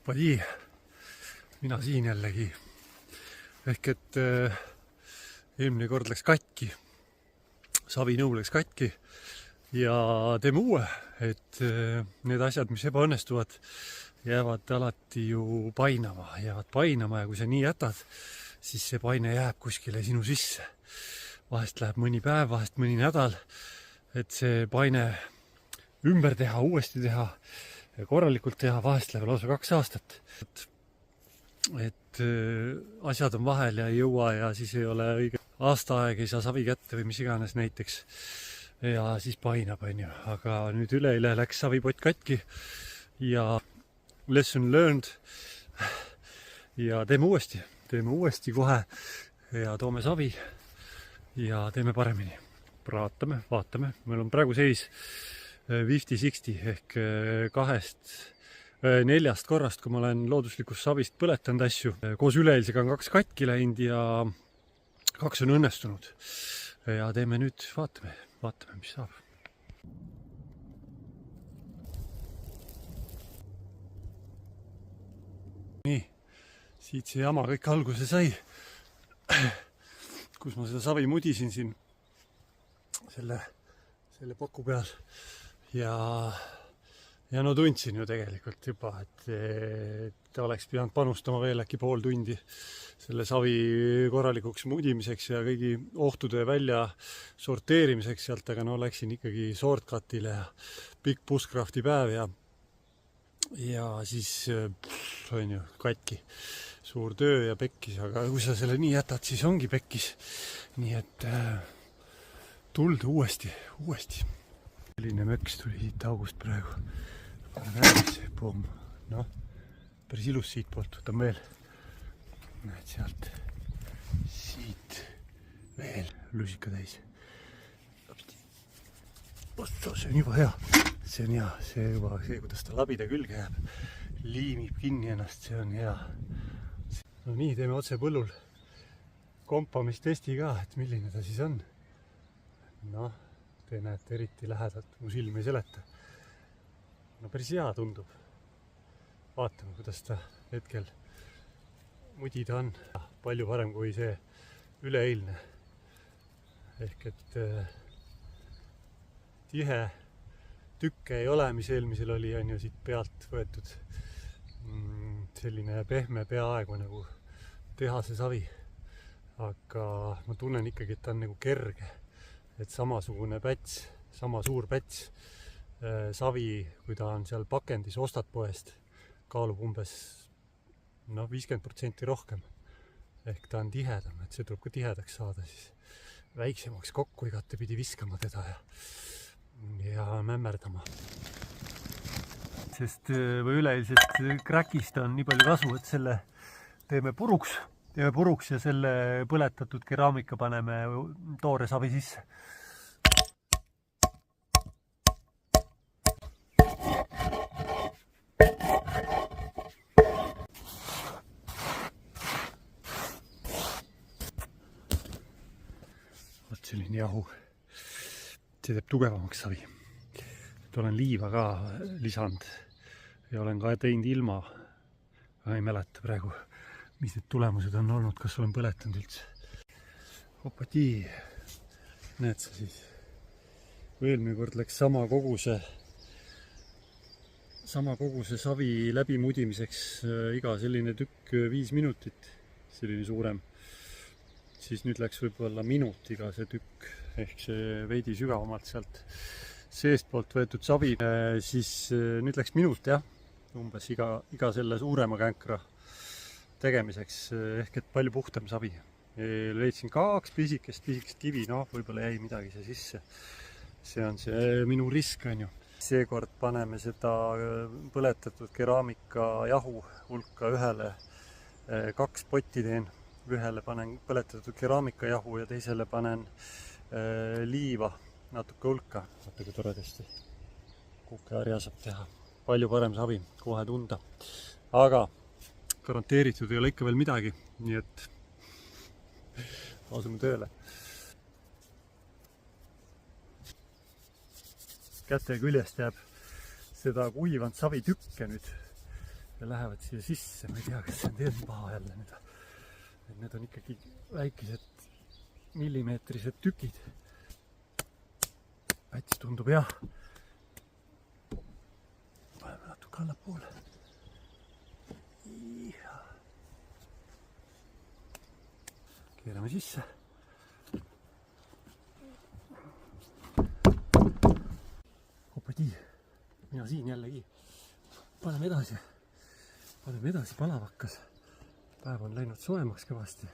Opadi, mina siin jällegi. Ehk et eelmine kord läks katki, savinõu läks katki ja teeme uue, et need asjad, mis ebaõnnestuvad, jäävad alati ju painama, ja kui sa nii jätad, siis see paine jääb kuskile sinu sisse. Vahest läheb mõni päev, vahest mõni nädal, et see paine ümber teha, uuesti teha, korralikult teha, vahest läheb lausa 2 aastat. Et asjad on vahel ja ei jõua ja siis ei ole õige aastaaeg, ei saa savi kätte või mis iganes näiteks. Ja siis painab, on ju. Aga nüüd üleeile läks savipott katki ja lesson learned. Ja teeme uuesti kohe ja toome savi ja teeme paremini. Vaatame. Meil on praegu seis 50-60 ehk 4 korrast, kui ma olen looduslikust savist põletanud asju. Koos üleeilsega on 2 katki läinud ja 2 on õnnestunud. Ja teeme nüüd, vaatame, mis saab. Nii, siit see jama kõik alguse sai, kus ma seda savi mudisin siin selle paku peal ja no tundsin ju tegelikult juba, et oleks pidanud panustama veel äkki pool tundi selle savi korralikuks mudimiseks ja kõigi ohtude välja sorteerimiseks sealt, aga no läksin ikkagi shortcutile ja pikk bushcrafti päev ja siis on ju katki. Suur töö ja pekkis, aga kui sa selle nii jätad, siis ongi pekkis. Nii et tuld uuesti. Selline möks tuli siit august praegu. Pomm. Noh, päris ilus siit poolt, võtan veel. Näed sealt. Siit veel lusika täis. See on juba hea. See on hea. See, kuidas ta labida külge jääb. Liimib kinni ennast, see on hea. No nii, teeme otse põllul kompamistesti ka, et milline ta siis on. Noh, te näete eriti lähedalt, mu silm ei seleta. No päris hea tundub. Vaatame, kuidas ta hetkel mudida on. Palju parem kui see üleeilne. Ehk et tihe tükke ei ole, mis eelmisel oli, on ju siit pealt võetud. Selline pehme peaaegu nagu tehase savi. Aga ma tunnen ikkagi, et ta on nagu kerge. Et samasugune päts, sama suur päts savi, kui ta on seal pakendis, ostad poest, kaalub umbes 50% rohkem. Ehk ta on tihedam, et see tuleb ka tihedaks saada siis väiksemaks kokku igatepidi viskama teda ja mämmerdama. Sest või üleeilsest kräkist on nii palju kasu, et selle teeme puruks ja selle põletatud keraamika paneme toore savi sisse. Vot selline jahu. See teeb tugevamaks savi. Olen liiva ka lisanud ja olen ka teinud ilma. Ei mäleta praegu, mis need tulemused on olnud, kas olen põletanud üldse. Opati, näed sa siis, kui eelmine kord läks sama koguse savi läbimudimiseks iga selline tükk 5 minutit, selline suurem, siis nüüd läks võib-olla minut iga see tükk, ehk see veidi sügavamalt sealt seestpoolt võetud savi, siis nüüd läks minut, jah, umbes iga selle suurema känkra tegemiseks, ehk et palju puhtam savi. Leidsin 2 pisikest kivi, võib-olla jäi midagi see sisse. See on see minu risk, on ju. Seekord paneme seda põletatud keraamika jahu hulka ühele 2 potti teen. Ühele panen põletatud keraamika jahu ja teisele panen liiva. Natuke hulka, natuke toredasti. Kukeharja saab teha. Palju parem savi, kohe tunda. Aga garanteeritud ei ole ikka veel midagi, nii et asume tööle. Käte küljest jääb seda kuivanud savitükke nüüd ja lähevad siia sisse. Ma ei tea, kas see on teepaha jälle nüüd. Et need on ikkagi väikesed millimeetrised tükid. Päts tundub jah. Paneme natuke allapoole. Keerame sisse. Opadi, mina siin jällegi. Paneme edasi palavakkas. Päev on läinud soemaks kõvasti.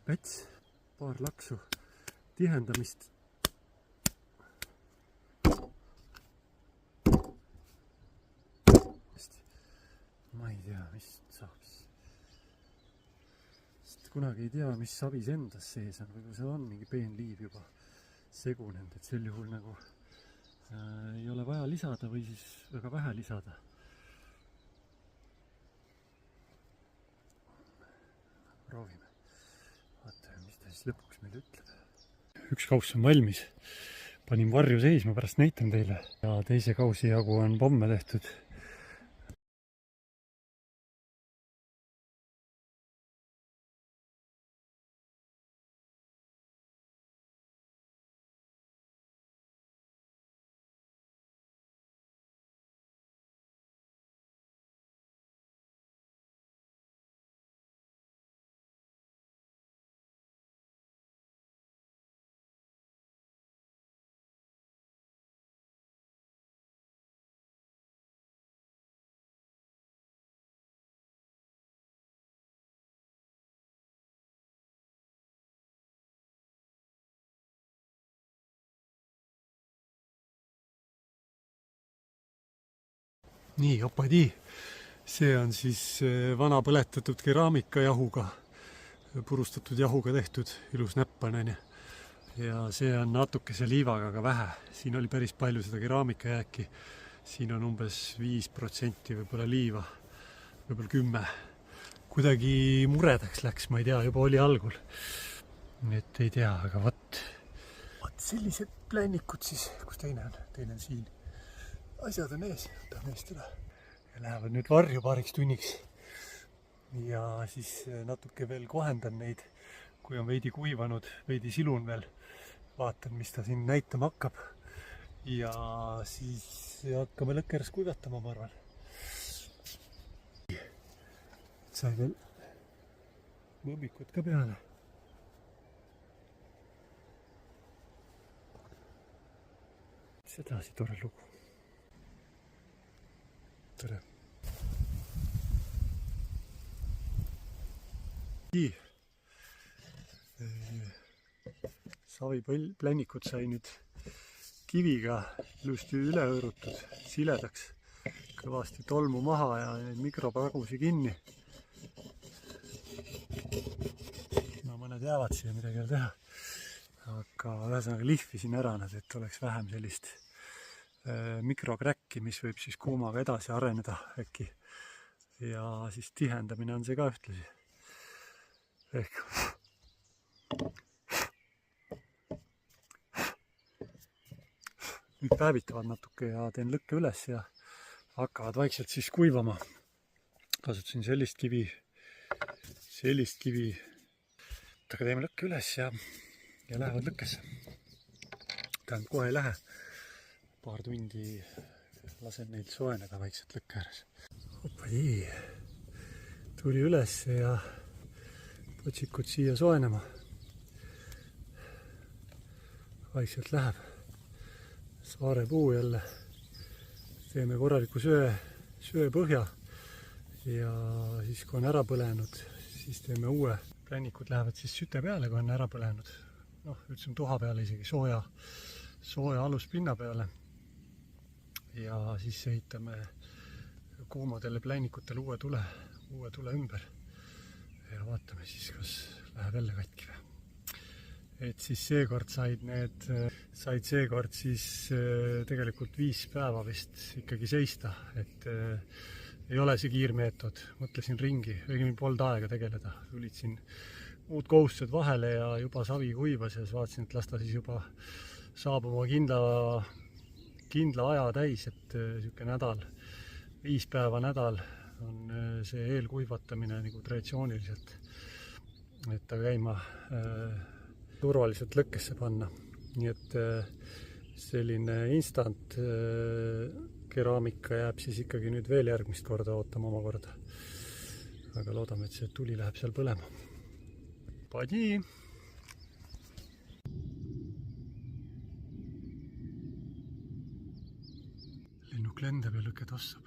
Päts, paar laksu, tihendamist. Ma ei tea, mis saab. Sest kunagi ei tea, mis savis endas sees on. Või kui see on mingi peenliiv juba segunenud, et sel juhul nagu ei ole vaja lisada või siis väga vähe lisada. Proovime. Vaatame, mis ta siis lõpuks meile ütleb. Üks kauss on valmis. Panin varju seisma, pärast näitan teile. Ja teise kausi jagu on pomme tehtud. Nii, opadi. See on siis vana põletatud keraamikajahuga, purustatud jahuga tehtud ilus näppan. Ja see on natukese liivaga ka vähe. Siin oli päris palju seda keraamikajääki. Siin on umbes 5% võib-olla liiva, võib-olla 10. Kuidagi muredaks läks, ma ei tea, juba oli algul. Nüüd ei tea, aga võt sellised plännikud siis, kus teine on siin. Asjad on ees, võtame eest üle. Ja lähevad nüüd varju paariks tunniks. Ja siis natuke veel kohendan neid, kui on veidi kuivanud, veidi silun veel. Vaatan, mis ta siin näitama hakkab. Ja siis hakkame lõkkers kuivatama, ma arvan. Sai veel mõmmikud ka peale. Sedasi tore lugu. Tere. Saviplänikud sai nüüd kiviga ilusti üle hõõrutud, siledaks, kõvasti tolmu maha ja mikropagusi kinni. No mõned jäävad siia midagi veel teha, aga ühesõnaga lihvisin ära nad, et oleks vähem sellist mikrokräkki, mis võib siis kuumaga edasi areneda äkki. Ja siis tihendamine on see ka ühtlasi. Ehk nüüd päevitavad natuke ja teen lõkke üles ja hakkavad vaikselt siis kuivama. Kasutasin sellist kivi. Aga teeme lõkke üles ja lähevad lõkkesse. Tähendab, kohe ei lähe. Paar tundi lasen neid soeneda vaikselt lõkke ääres. Opadi, tuli üles ja potsikud siia soenema. Vaikselt läheb. Saare puu jälle. Teeme korraliku söö põhja ja siis kui on ära põlenud, siis teeme uue. Plännikud lähevad siis süte peale, kui on ära põlenud. Üldse tuha peale isegi sooja aluspinna peale. Ja siis ehitame kuumadele plännikutele uue tule ümber. Ja vaatame siis, kas läheb jälle katki või. Et siis seekord said seekord siis tegelikult 5 päeva vist ikkagi seista. Et ei ole see kiirmeetod. Mõtlesin ringi, õigemini polnud aega tegeleda. Tulid siin muud kohustused vahele ja juba savi kuivas ja vaatasin, et las ta siis juba saab oma kindla aja täis, et siuke 5 päeva nädal on see eelkuivatamine nagu traditsiooniliselt, et ta käima turvaliselt lõkkesse panna. Nii et selline instant keraamika jääb siis ikkagi nüüd veel järgmist korda ootama omakorda. Aga loodame, et see tuli läheb seal põlema. Padi! Lennuk lendab ja lõke tossab.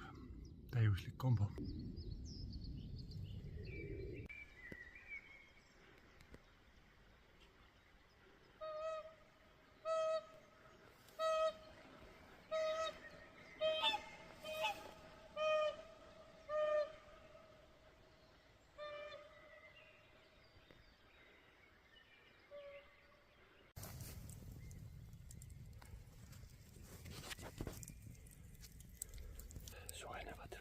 Täiuslik kombo. Soenevad.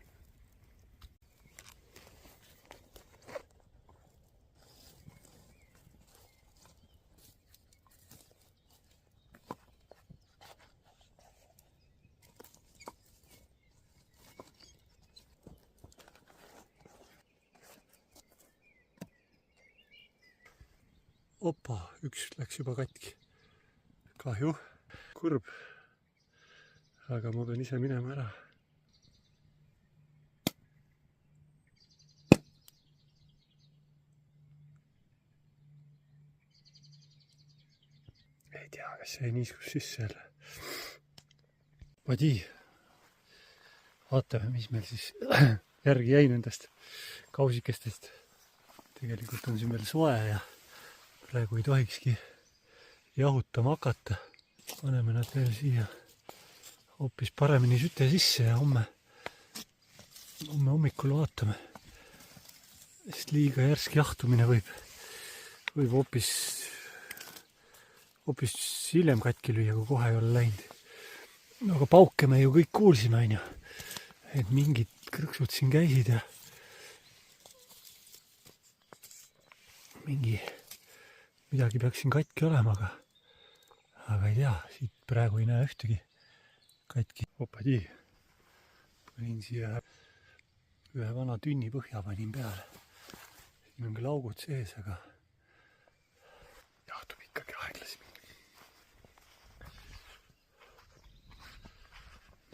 Opa, üks läks juba katki. Kahju, kurb. Aga ma pean ise minema ära. Ei tea, kas see niiskus sisse jälle. Padi. Vaatame, mis meil siis järgi jäi nendest kausikestest. Tegelikult on siin veel soe ja praegu ei tohikski jahutama hakata. Paneme nad veel siia hoopis paremini süte sisse ja homme hommikul vaatame. Sest liiga järsk jahtumine võib hoopis hiljem katki lüüa, kui kohe ei ole läinud. Aga pauke me ju kõik kuulsime, et mingid krõksud siin käisid ja midagi peaks siin katki olema, aga ei tea, siit praegu ei näe ühtegi katki. Opadi, panin siia ühe vana tünni põhja panin peale. Siin on küll augud sees, aga jahtub ikkagi aeglasemini.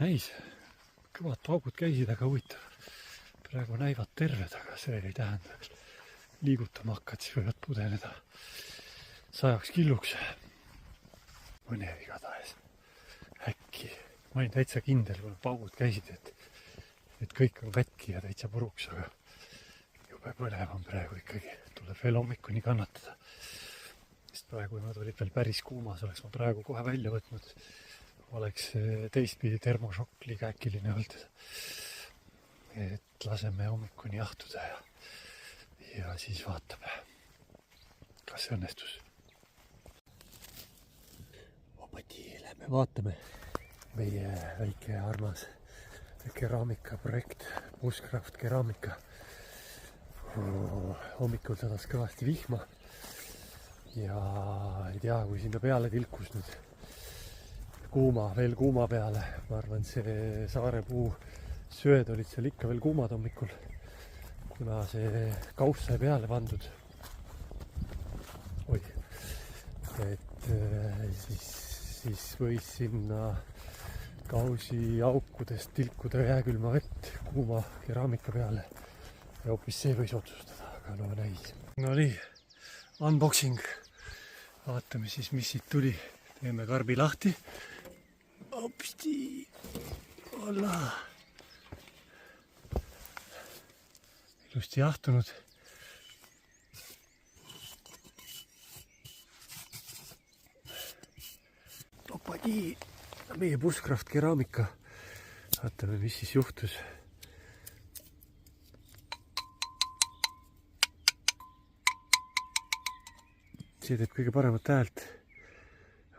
Näis, kõvad paugud käisid, aga huvitav. Praegu näivad terved, aga see ei tähenda. Liigutama hakkad, siis võivad pudeneda 100 killuks. Mõnev igatahes. Äkki. Ma olin täitsa kindel, kui paugud käisid, et kõik on katki ja täitsa puruks, aga jube põnev on praegu ikkagi. Tuleb veel hommikuni kannatada. Sest praegu nad olid veel päris kuumas, oleks ma praegu kohe välja võtnud. Oleks teistpidi termošokk liiga äkiline olnud. Et laseme hommikuni jahtuda ja siis vaatame, kas see õnnestus. Opati, lähme vaatame meie väike armas keraamikaprojekt, Bushcraft keraamika. Hommikul sadas kõvasti vihma ja ei tea, kui sinna peale tilkus nüüd veel kuuma peale. Ma arvan, see saarepuu sööd olid seal ikka veel kuumad hommikul, kuna see kauss sai peale pandud. Et siis võis sinna kausi aukudest tilkuda jääkülma vett kuuma keraamika peale ja hoopis see võis otsustada, aga no näis. No nii, unboxing. Vaatame siis, mis siit tuli. Teeme karbi lahti. Hopsti. Olla. Ilusti jahtunud. Opadi, meie Bushcraft keraamika. Vaatame, mis siis juhtus. See teeb kõige paremat häält.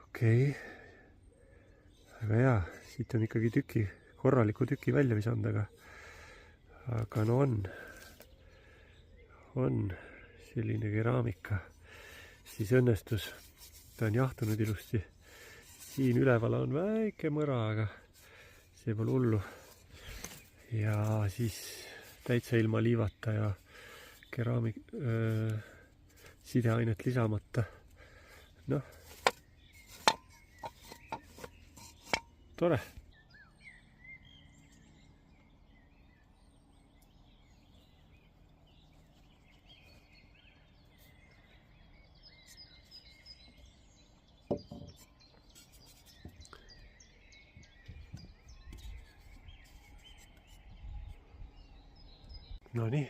Okei. Aga hea, siit on ikkagi korraliku tüki välja visanud, aga no on selline keraamika. Siis õnnestus. Ta on jahtunud ilusti. Siin üleval on väike mõra, aga see pole hullu. ja siis täitsa ilma liivata ja sideainet lisamata. Noh, tore. No nii,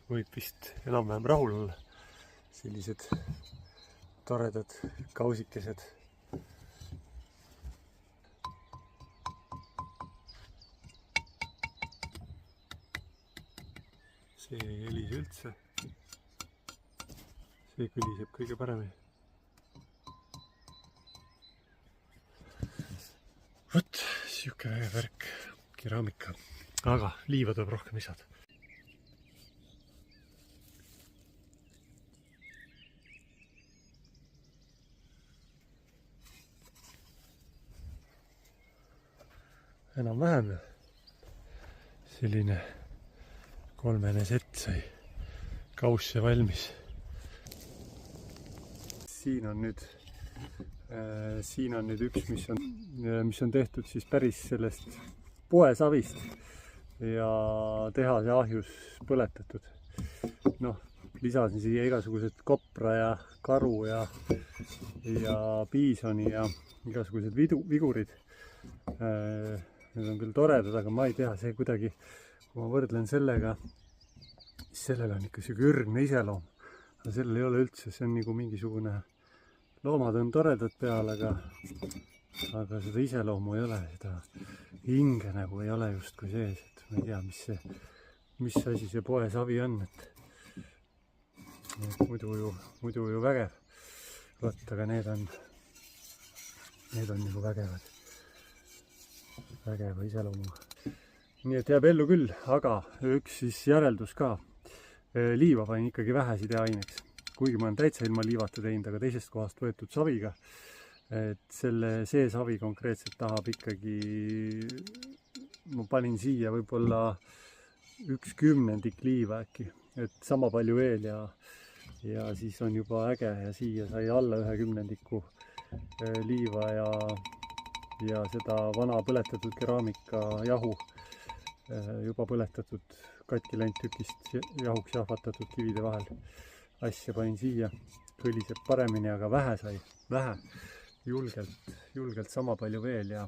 võib vist enam-vähem rahul olla. Sellised toredad kausikesed. See ei helise üldse. See kõliseb kõige paremini. Vot, siuke värk, keraamika. Aga liiva tuleb rohkem lisada. Enam-vähem selline 3 sett sai kausse valmis. Siin on nüüd üks, mis on tehtud siis päris sellest poesavist ja tehase ahjus põletatud. Noh, lisasin siia igasugused kopra ja karu ja piisoni ja igasugused vigurid. Need on küll toredad, aga ma ei tea, see kuidagi, kui ma võrdlen sellega, siis sellel on ikka siuke ürgne iseloom. Aga sellel ei ole üldse, see on nagu mingisugune, loomad on toredad peal, aga seda iseloomu ei ole, seda hinge nagu ei ole justkui sees, et ma ei tea, mis asi see poesavi on, et muidu ju vägev. Vot, aga need on nagu vägevad. Vägeva iseloomuga. Nii et jääb ellu küll, aga üks siis järeldus ka. Liiva panin ikkagi vähe sideaineks. Kuigi ma olen täitsa ilma liivata teinud, aga teisest kohast võetud saviga. Et see savi konkreetselt tahab ikkagi, ma panin siia võib-olla 1/10 liiva äkki. Et sama palju veel ja siis on juba äge ja siia sai alla 1/10 liiva ja seda vana põletatud keraamika jahu, juba põletatud katki läinud tükist jahuks jahvatatud kivide vahel. Asja panin siia, kõliseb paremini, aga vähe sai, julgelt sama palju veel ja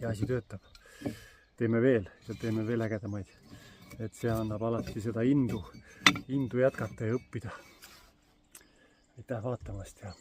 asi töötab. Teeme veel ja teeme veel ägedamaid. Et see annab alati seda indu jätkata ja õppida. Aitäh vaatamast ja